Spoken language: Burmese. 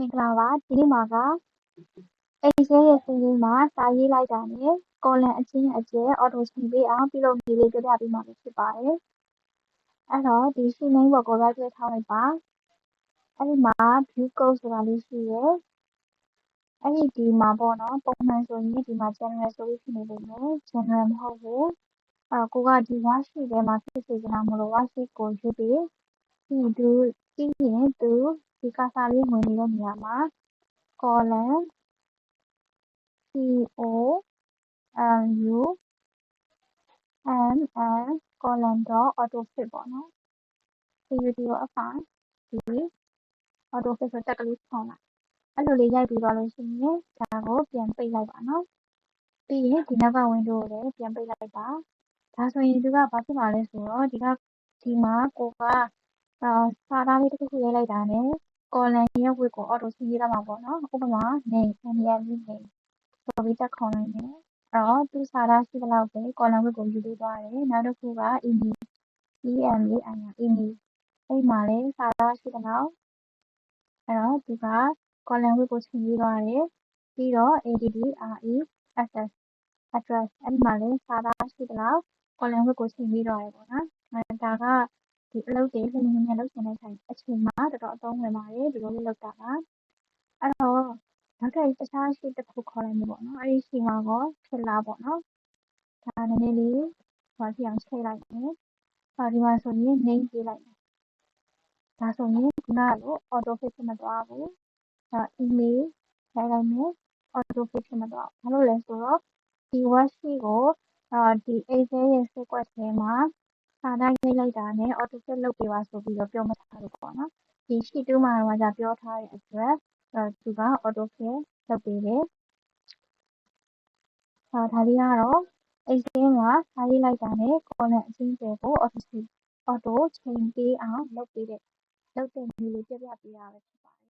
မင်္ဂလာပါဒီနေ့မှာကအိမ်ဆဲရဲ့စီးရီးမှာစာရေးလိုက်တာနဲ့ကော်လန်အချင်းအကျဲအော်တိုချိန်ပေးအောင်ပြုလုပ်နည်းလေးပြပြပေးမှာဖြစ်ပါတယ်အဲ့တော့ဒီရှင်းနှိုင်းပေါ်ကို right click ထားလိုက်ပါအဲ့ဒီမှာ view code ဆိုတာလေးရှိရယ်အဲ့ဒီမှာပေါ့နော်ပုံမှန်ဆိုရင်ဒီမှာ general ဆိုပြီးဖြစ်နေလိမ့်မယ် general မဟုတ်ဘူးကိုကဒီ worksheet ထဲမှာဖြစ်စေချင်တာမလို့ worksheet ကိုရွေးပြီးပြီးရင်သူဒီကာစာလေးဝင်နေတဲ့နေရာမှာ column column dot autofit ပေါ့နော် CUT ကိုအဖိုင်ဒီ autofit ဆိုတက်ကလေးထောင်းလိုက်အဲ့လိုလေးရိုက်ပြီးသွားလို့ရှိရင်ဒါကိုပြန်ပိတ်လိုက်ပါနော်ပြီးရင်ဒီနောက်က window ကိုလည်းပြန်ပိတ်လိုက်ပါဒါဆိုရင်သူကဘာဖြစ်မှာလဲဆိုတော့ဒီမှာကိုကစာသားလေးတစ်ခုရိုက်လိုက်တာနဲ့ column ရဲ့ width ကို auto ချိန်ပေးရမှာပေါ့နော်ဥပမာနေဆိုပြီးတက်ခေါ်လိုက်မယ်အဲ့တော့သူစာသားရှိသလောက်ပဲ column width ကိုယူပေးသွားတယ်နောက်တစ်ခုက email အဲ့မှာလည်းစာသားရှိသလောက်အဲ့တော့သူက column width ကိုချိန်ပေးသွားတယ်ပြီးတော့ address အဲ့ဒီမှာလည်းစာသားရှိသလောက် column width ကိုချိန်ပေးသွားတယ်ပေါ့နော်ဒါကဒီအလုပ်တွေလျင်လျင်မြန်လုပ်ချင်တဲ့အချိန်မှာတော်တော်အသုံးဝင်ပါတယ်ဒီလိုလေးလုပ်တာပါအဲ့တော့နောက်ထပ်တခြား sheet တစ်ခုခေါ်လိုက်မယ်ပေါ့နော်အဲ့ဒီ sheet မှာတော့ဖြစ်လာပေါ့နော်ဒါနည်းနည်းလေးဖြစ်အောင်ချိန်လိုက်မယ်ဒီမှာဆိုရင် name ပေးလိုက်မယ်ဒါဆိုရင်ခုနကလို auto fit ဖြစ်မသွားဘူးemail ရိုက်လိုက်မယ် auto fit ဖြစ်မသွားဘူးဘာလို့လဲဆိုတော့ဒီ worksheet ကိုဒီ Excel ရဲ့ စက်ကွက်ထဲမှာစာသားရိုက်လိုက်တာနဲ့ auto fit လုပ်ပေးပါဆိုပြီးတော့ပြောမထားဘူးပေါ့နော်ဒီ sheet 2မှာတော့ပြောထားတဲ့အတွက်သူက auto fit လုပ်ပေးတယ်ဒါလေးကတော့ Excel မှာစာရေးလိုက်တာနဲ့ column အချင်းကျယ်ကို auto ချိန်ပေးအောင်လုပ်တဲ့နည်းလေးပြပြပေးတာပဲဖြစ်ပါ